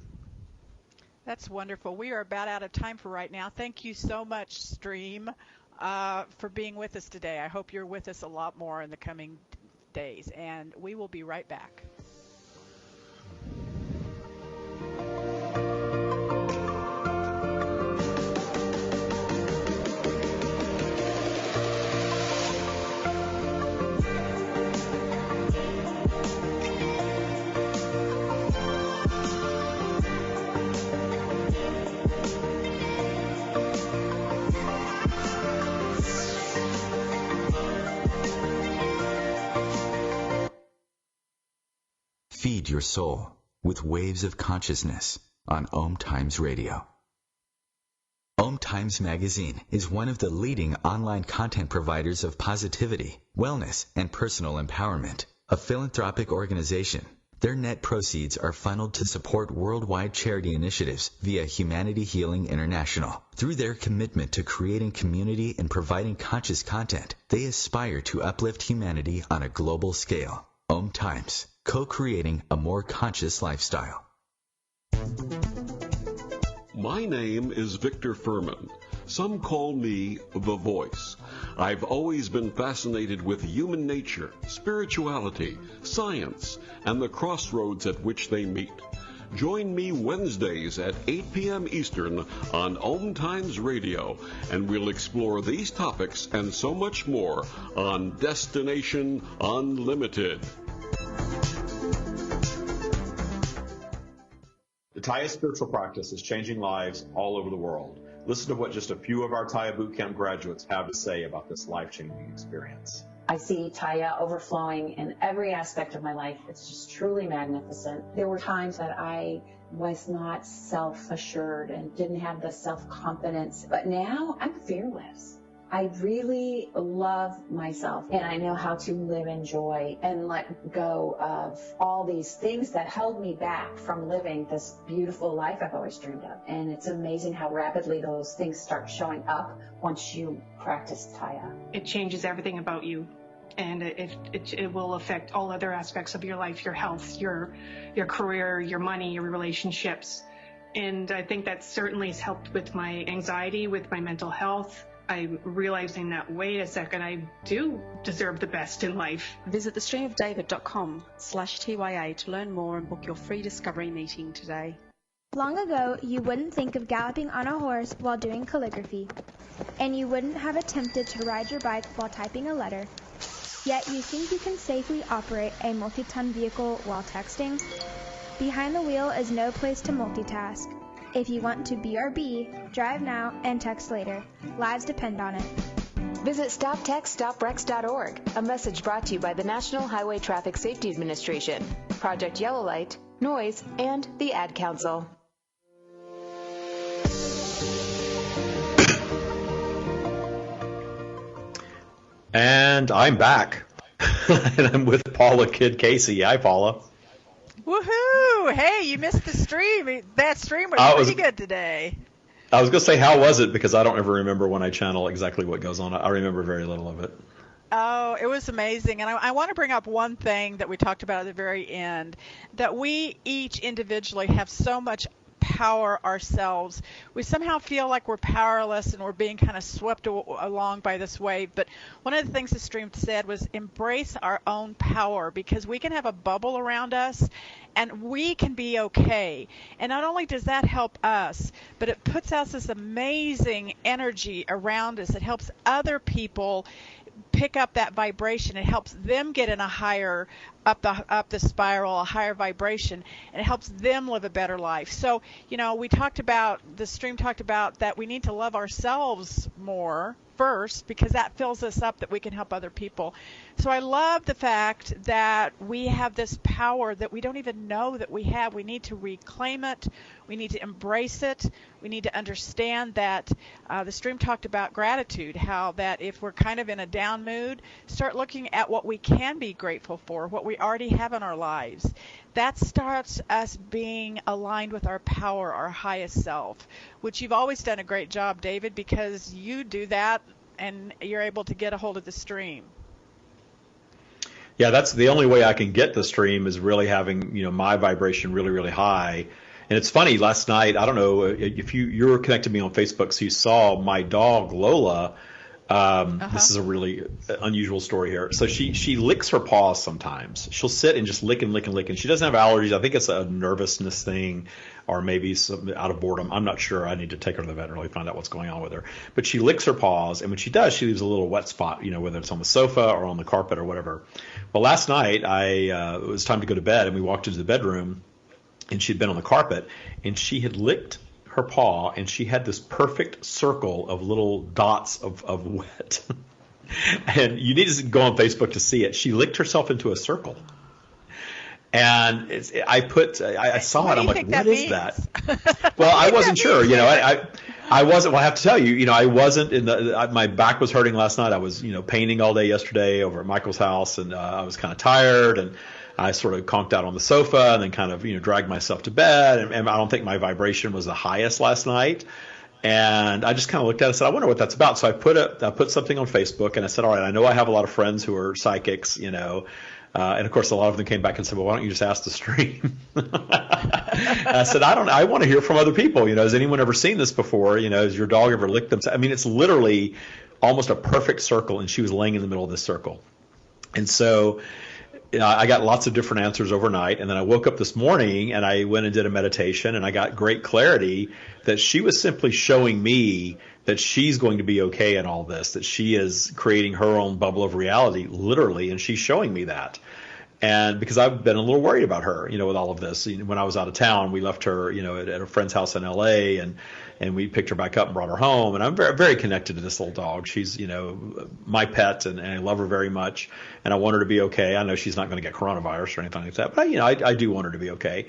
That's wonderful. We are about out of time for right now. Thank you so much, Stream, for being with us today. I hope you're with us a lot more in the coming days, and we will be right back.
Feed your soul with waves of consciousness on OMTimes Radio. OMTimes Magazine is one of the leading online content providers of positivity, wellness, and personal empowerment. A philanthropic organization, their net proceeds are funneled to support worldwide charity initiatives via Humanity Healing International. Through their commitment to creating community and providing conscious content, they aspire to uplift humanity on a global scale. OMTimes, co-creating a more conscious lifestyle.
My name is Victor Furman. Some call me The Voice. I've always been fascinated with human nature, spirituality, science, and the crossroads at which they meet. Join me Wednesdays at 8 p.m. Eastern on OMTimes Radio, and we'll explore these topics and so much more on Destination Unlimited.
The Taya spiritual practice is changing lives all over the world. Listen to what just a few of our Taya Bootcamp graduates have to say about this life-changing experience.
I see Taya overflowing in every aspect of my life. It's just truly magnificent. There were times that I was not self-assured and didn't have the self-confidence, but now I'm fearless. I really love myself, and I know how to live in joy and let go of all these things that held me back from living this beautiful life I've always dreamed of. And it's amazing how rapidly those things start showing up once you practice Taya.
It changes everything about you, and it will affect all other aspects of your life, your health, your career, your money, your relationships. And I think that certainly has helped with my anxiety, with my mental health. I'm realizing that, wait a second, I do deserve the best in life.
Visit thestreamofdavid.com/TYA to learn more and book your free discovery meeting today.
Long ago, you wouldn't think of galloping on a horse while doing calligraphy, and you wouldn't have attempted to ride your bike while typing a letter. Yet you think you can safely operate a multi-ton vehicle while texting? Behind the wheel is no place to multitask. If you want to BRB, drive now and text later. Lives depend on it.
Visit StopTextStopWrecks.org, a message brought to you by the National Highway Traffic Safety Administration, Project Yellow Light, Noise, and the Ad Council.
And I'm back. And I'm with Paula Kidd Casey. Hi, Paula.
Woohoo! Hey, you missed the stream. That stream was pretty good today.
I was going to say, how was it? Because I don't ever remember when I channel exactly what goes on. I remember very little of it.
Oh, it was amazing. And I want to bring up one thing that we talked about at the very end, that we each individually have so much power ourselves. We somehow feel like we're powerless and we're being kind of swept along by this wave. But one of the things the stream said was embrace our own power, because we can have a bubble around us and we can be okay. And not only does that help us, but it puts out this amazing energy around us. It helps other people pick up that vibration. It helps them get in a higher up the spiral, a higher vibration, and it helps them live a better life. So, the stream talked about that we need to love ourselves more first, because that fills us up that we can help other people. So I love the fact that we have this power that we don't even know that we have. We need to reclaim it. We need to embrace it. We need to understand that the stream talked about gratitude, how that if we're kind of in a down mood, start looking at what we can be grateful for, what we already have in our lives. That starts us being aligned with our power, our highest self, which you've always done a great job, David, because you do that and you're able to get a hold of the stream.
Yeah, that's the only way I can get the stream, is really having, my vibration really, really high. And it's funny, last night, I don't know if you were connected to me on Facebook, so you saw my dog, Lola. This is a really unusual story here. So she licks her paws sometimes. She'll sit and just lick and lick and lick. And she doesn't have allergies. I think it's a nervousness thing, or maybe some out of boredom. I'm not sure. I need to take her to the vet and really find out what's going on with her. But she licks her paws, and when she does, she leaves a little wet spot, whether it's on the sofa or on the carpet or whatever. Well, last night, it was time to go to bed, and we walked into the bedroom, and she'd been on the carpet, and she had licked her paw, and she had this perfect circle of little dots of wet. And you need to go on Facebook to see it. She licked herself into a circle. And I saw it. I'm like, what is that? Well, I wasn't sure. I wasn't. Well, I have to tell you, I wasn't my back was hurting last night. I was, painting all day yesterday over at Michael's house, and I was kind of tired, and I sort of conked out on the sofa and then kind of, dragged myself to bed. And I don't think my vibration was the highest last night. And I just kind of looked at it and said, I wonder what that's about. So I put something on Facebook, and I said, all right, I know I have a lot of friends who are psychics, and of course a lot of them came back and said, well, why don't you just ask the stream? I said, I want to hear from other people. Has anyone ever seen this before? Has your dog ever licked them? I mean, it's literally almost a perfect circle, and she was laying in the middle of this circle. And so I got lots of different answers overnight, and then I woke up this morning and I went and did a meditation, and I got great clarity that she was simply showing me that she's going to be okay in all this, that she is creating her own bubble of reality, literally, and she's showing me that. And because I've been a little worried about her, with all of this. When I was out of town, we left her, at a friend's house in L.A., and we picked her back up and brought her home. And I'm very, very connected to this little dog. She's, my pet, and I love her very much. And I want her to be okay. I know she's not going to get coronavirus or anything like that, but I do want her to be okay.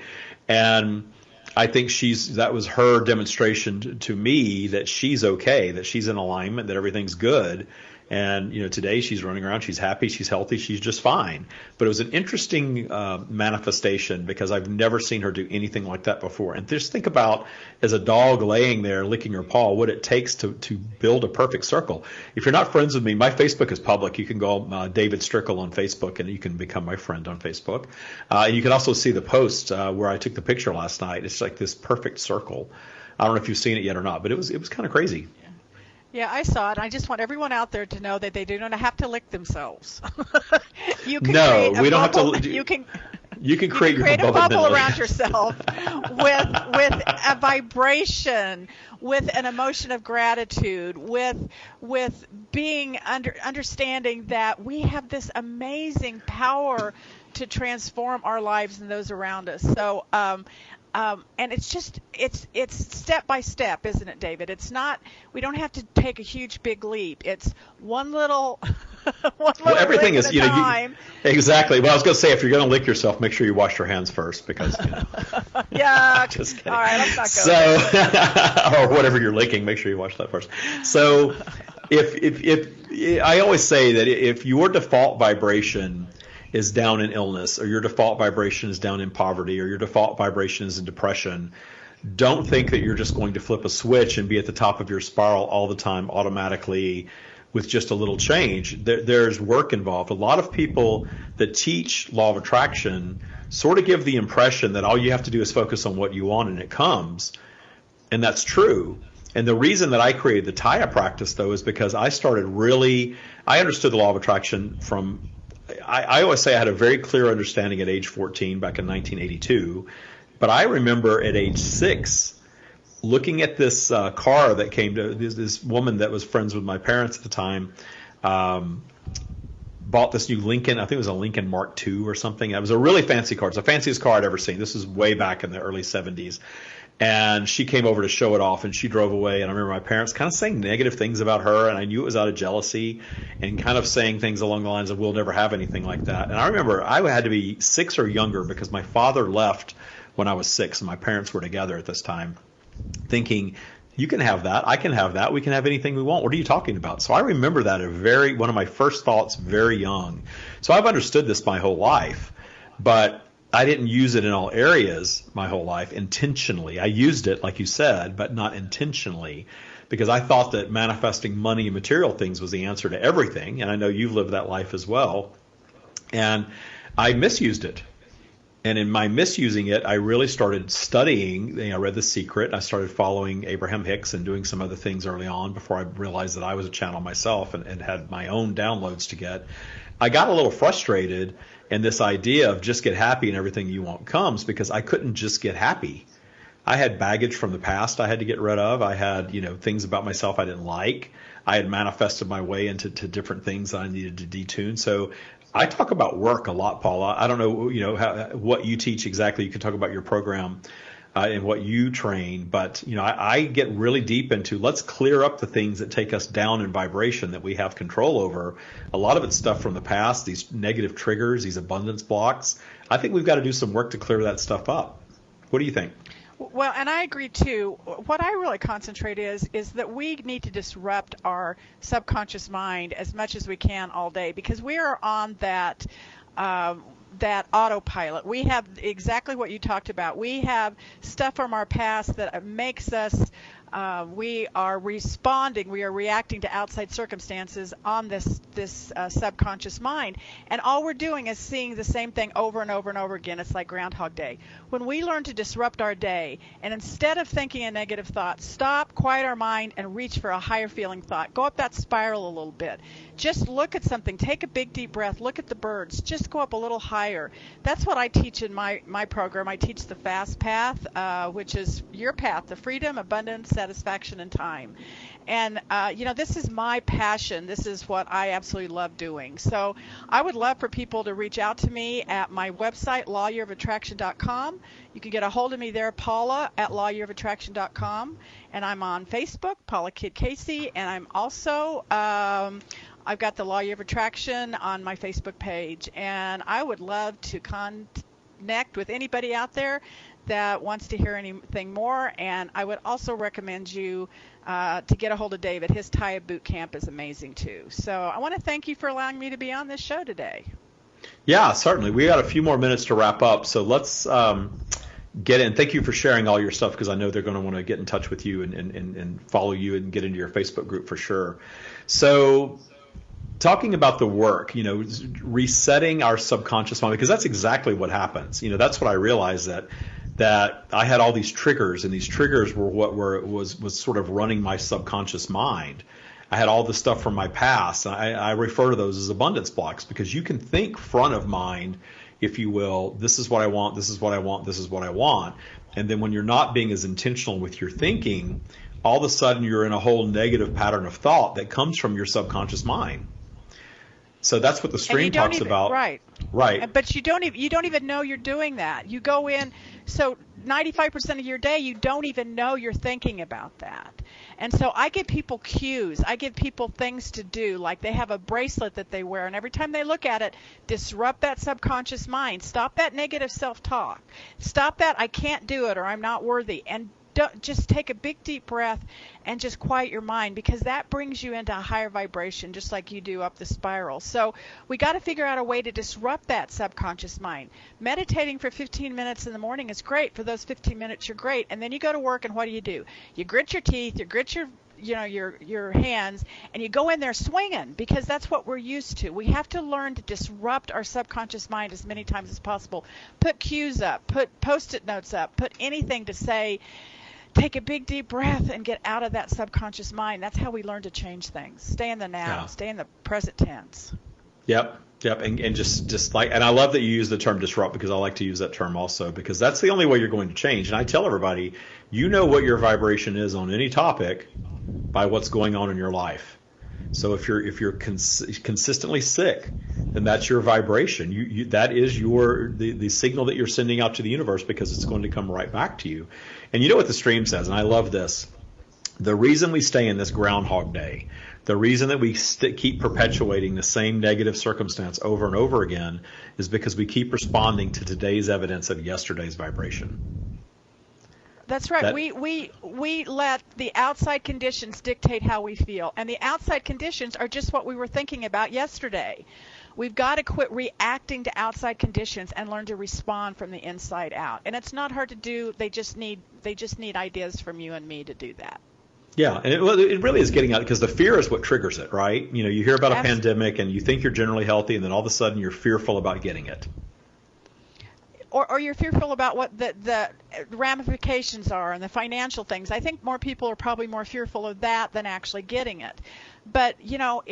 And I think that was her demonstration to me that she's okay, that she's in alignment, that everything's good. And, today she's running around, she's happy, she's healthy, she's just fine. But it was an interesting manifestation, because I've never seen her do anything like that before. And just think about, as a dog laying there licking her paw, what it takes to build a perfect circle. If you're not friends with me, my Facebook is public. You can go David Strickel on Facebook, and you can become my friend on Facebook. And you can also see the post where I took the picture last night. It's like this perfect circle. I don't know if you've seen it yet or not, but it was kind of crazy.
Yeah, I saw it. I just want everyone out there to know that they do not have to lick themselves. You can
No, we don't have
bubble.
to.
You can
create
a
your
bubble around yourself with a vibration, with an emotion of gratitude, with being understanding that we have this amazing power to transform our lives and those around us. So, and it's step by step, isn't it, David? It's not, we don't have to take a huge big leap. It's one little
everything is,
time.
Exactly. Well, I was going to say, if you're going to lick yourself, make sure you wash your hands first, because
yeah.
Just kidding.
All right, let's not go
there. Or whatever you're licking, make sure you wash that first. So if I always say that if your default vibration is down in illness, or your default vibration is down in poverty, or your default vibration is in depression, don't think that you're just going to flip a switch and be at the top of your spiral all the time automatically with just a little change. There's work involved. A lot of people that teach law of attraction sort of give the impression that all you have to do is focus on what you want and it comes. And that's true. And the reason that I created the Taya practice, though, is because I understood the law of attraction from, I always say I had a very clear understanding at age 14 back in 1982. But I remember at age 6 looking at this car that came to this woman that was friends with my parents at the time, bought this new Lincoln. I think it was a Lincoln Mark II or something. It was a really fancy car. It's the fanciest car I'd ever seen. This is way back in the early 70s. And she came over to show it off, and she drove away. And I remember my parents kind of saying negative things about her, and I knew it was out of jealousy, and kind of saying things along the lines of, we'll never have anything like that. And I remember I had to be 6 or younger because my father left when I was 6, and my parents were together at this time, thinking, you can have that, I can have that, we can have anything we want. What are you talking about? So I remember that one of my first thoughts very young. So I've understood this my whole life, but I didn't use it in all areas my whole life intentionally. I used it, like you said, but not intentionally, because I thought that manifesting money and material things was the answer to everything. And I know you've lived that life as well. And I misused it. And in my misusing it, I really started studying. I read The Secret. I started following Abraham Hicks and doing some other things early on before I realized that I was a channel myself and had my own downloads to get. I got a little frustrated in this idea of just get happy and everything you want comes, because I couldn't just get happy. I had baggage from the past I had to get rid of. I had, things about myself I didn't like. I had manifested my way into different things that I needed to detune. So I talk about work a lot, Paula. I don't know, what you teach exactly. You can talk about your program and what you train, but I get really deep into, let's clear up the things that take us down in vibration that we have control over. A lot of it's stuff from the past, these negative triggers, these abundance blocks. I think we've got to do some work to clear that stuff up. What do you think?
Well, and I agree too. What I really concentrate is that we need to disrupt our subconscious mind as much as we can all day, because we are on that autopilot. We have exactly what you talked about. We have stuff from our past that makes us we are responding, we are reacting to outside circumstances on this subconscious mind. And all we're doing is seeing the same thing over and over and over again. It's like Groundhog Day. When we learn to disrupt our day, and instead of thinking a negative thought, stop, quiet our mind, and reach for a higher feeling thought. Go up that spiral a little bit. Just look at something. Take a big, deep breath. Look at the birds. Just go up a little higher. That's what I teach in my program. I teach the FAST path, which is your path, the freedom, abundance, satisfaction, and time. And, this is my passion. This is what I absolutely love doing. So I would love for people to reach out to me at my website, lawyearofattraction.com. You can get a hold of me there, Paula, at lawyearofattraction.com. And I'm on Facebook, Paula Kidd Casey. And I'm also, I've got the Law Year of Attraction on my Facebook page. And I would love to connect with anybody out there that wants to hear anything more. And I would also recommend you to get a hold of David. His Taya boot camp is amazing too. So I want to thank you for allowing me to be on this show today.
Yeah, certainly. We got a few more minutes to wrap up. So let's get in. Thank you for sharing all your stuff, because I know they're going to want to get in touch with you and follow you and get into your Facebook group for sure. So talking about the work, resetting our subconscious mind, because that's exactly what happens. That's what I realized, that that I had all these triggers, and these triggers were what was sort of running my subconscious mind. I had all this stuff from my past. I refer to those as abundance blocks, because you can think front of mind, if you will, this is what I want, this is what I want, this is what I want. And then when you're not being as intentional with your thinking, all of a sudden you're in a whole negative pattern of thought that comes from your subconscious mind. So that's what the stream talks about.
Right.
Right.
But you don't even know you're doing that. You go in, so 95% of your day, you don't even know you're thinking about that. And so I give people cues. I give people things to do, like they have a bracelet that they wear, and every time they look at it, disrupt that subconscious mind. Stop that negative self-talk. Stop that I can't do it or I'm not worthy. And just take a big deep breath and just quiet your mind, because that brings you into a higher vibration, just like you do up the spiral. So we got to figure out a way to disrupt that subconscious mind. Meditating for 15 minutes in the morning is great. For those 15 minutes, you're great. And then you go to work, and what do? You grit your teeth, you grit your hands, and you go in there swinging, because that's what we're used to. We have to learn to disrupt our subconscious mind as many times as possible. Put cues up, put Post-it notes up, put anything to say, take a big deep breath and get out of that subconscious mind. That's how we learn to change things. Stay in the now, stay in the present tense.
Yep. And just like, and I love that you use the term disrupt, because I like to use that term also, because that's the only way you're going to change. And I tell everybody, you know what your vibration is on any topic by what's going on in your life. So if you're consistently sick, then that's your vibration. That is the signal that you're sending out to the universe, because it's going to come right back to you. And you know what the stream says, and I love this. The reason we stay in this Groundhog Day, the reason that we keep perpetuating the same negative circumstance over and over again, is because we keep responding to today's evidence of yesterday's vibration.
That's right. We let the outside conditions dictate how we feel, and the outside conditions are just what we were thinking about yesterday. We've got to quit reacting to outside conditions and learn to respond from the inside out. And it's not hard to do. They just need ideas from you and me to do that.
Yeah, and it really is getting out, because the fear is what triggers it, right? You know, you hear about a pandemic and you think you're generally healthy, and then all of a sudden you're fearful about getting it.
Or you're fearful about what the ramifications are and the financial things. I think more people are probably more fearful of that than actually getting it. But, you know,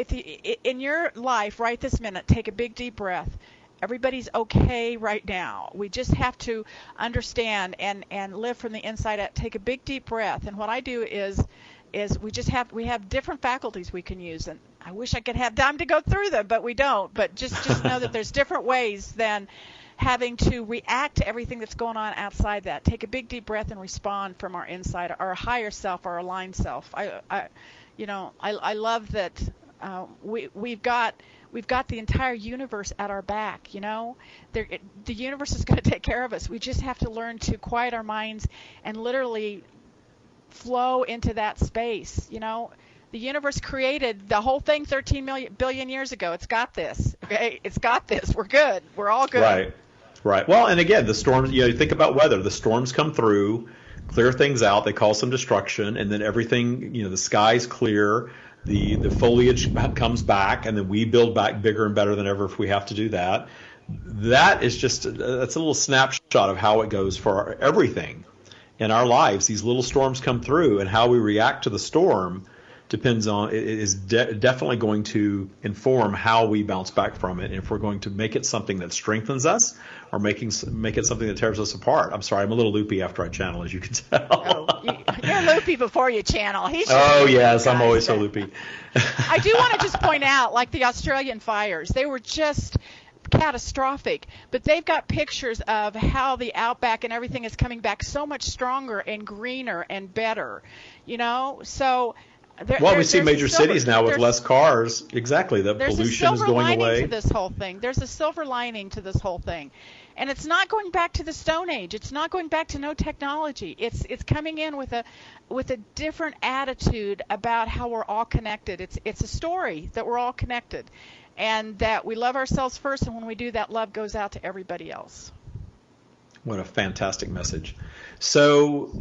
in your life right this minute, take a big deep breath. Everybody's okay right now. We just have to understand and live from the inside out. Take a big deep breath. And what I do is we have different faculties we can use, and I wish I could have time to go through them, but we don't. But just know that there's different ways than having to react to everything that's going on outside that. Take a big deep breath and respond from our inside, our higher self, our aligned self. I love that we've got the entire universe at our back. You know, the universe is going to take care of us. We just have to learn to quiet our minds and literally flow into that space. You know, the universe created the whole thing 13 billion years ago. It's got this. Okay, it's got this. We're good. We're all good.
Right. Well, and again, the storms. You think about weather. The storms come through, clear things out. They cause some destruction, and then everything. You know, the sky's clear. The foliage comes back, and then we build back bigger and better than ever if we have to do that. That is that's a little snapshot of how it goes for everything in our lives. These little storms come through, and how we react to the storm is definitely going to inform how we bounce back from it, and if we're going to make it something that strengthens us or make it something that tears us apart. I'm sorry, I'm a little loopy after I channel, as you can tell.
You're loopy before you channel.
Yes, I'm always so loopy.
I do want to just point out, like the Australian fires, they were just catastrophic, but they've got pictures of how the outback and everything is coming back so much stronger and greener and better, you know, so
we see major cities now with less cars. Exactly. The pollution is going away.
There's a silver lining to this whole thing. There's a silver lining to this whole thing. And it's not going back to the Stone Age. It's not going back to no technology. It's coming in with a different attitude about how we're all connected. It's a story that we're all connected, and that we love ourselves first, and when we do that, love goes out to everybody else.
What a fantastic message. So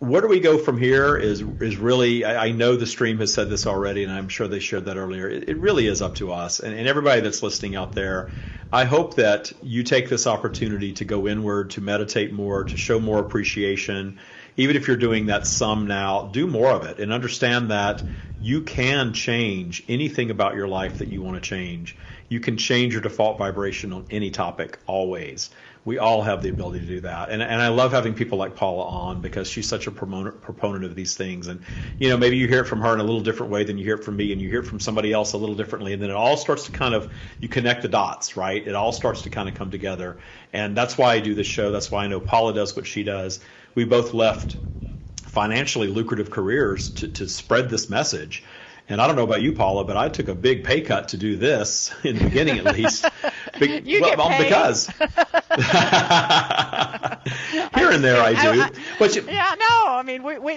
where do we go from here is really, I know the stream has said this already, and I'm sure they shared that earlier. It really is up to us. And everybody that's listening out there, I hope that you take this opportunity to go inward, to meditate more, to show more appreciation. Even if you're doing that some now, do more of it and understand that you can change anything about your life that you want to change. You can change your default vibration on any topic, always. We all have the ability to do that. And I love having people like Paula on because she's such a proponent of these things. And, maybe you hear it from her in a little different way than you hear it from me, and you hear it from somebody else a little differently. And then it all starts to you connect the dots, right? It all starts to kind of come together. And that's why I do this show. That's why I know Paula does what she does. We both left financially lucrative careers to spread this message. And I don't know about you, Paula, but I took a big pay cut to do this in the beginning, at least. Because here and there I do.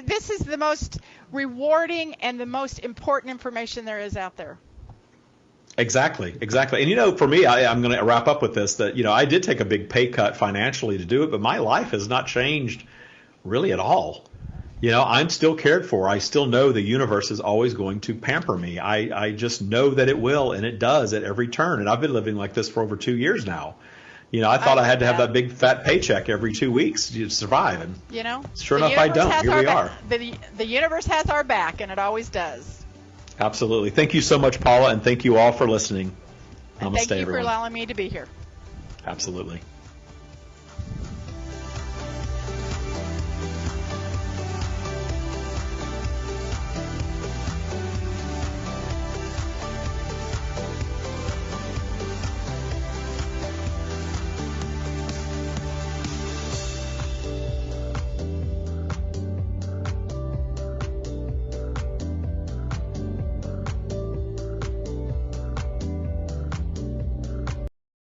This is the most rewarding and the most important information there is out there.
Exactly. And, for me, I'm going to wrap up with this, that, I did take a big pay cut financially to do it, but my life has not changed really at all. I'm still cared for. I still know the universe is always going to pamper me. I just know that it will, and it does at every turn. And I've been living like this for over 2 years now. I thought I had to have that big fat paycheck every 2 weeks to survive. And sure enough, I don't. Here we are.
The universe has our back, and it always does.
Absolutely. Thank you so much, Paula, and thank you all for listening.
And
Namaste,
thank you
everyone.
for allowing me to be here.
Absolutely.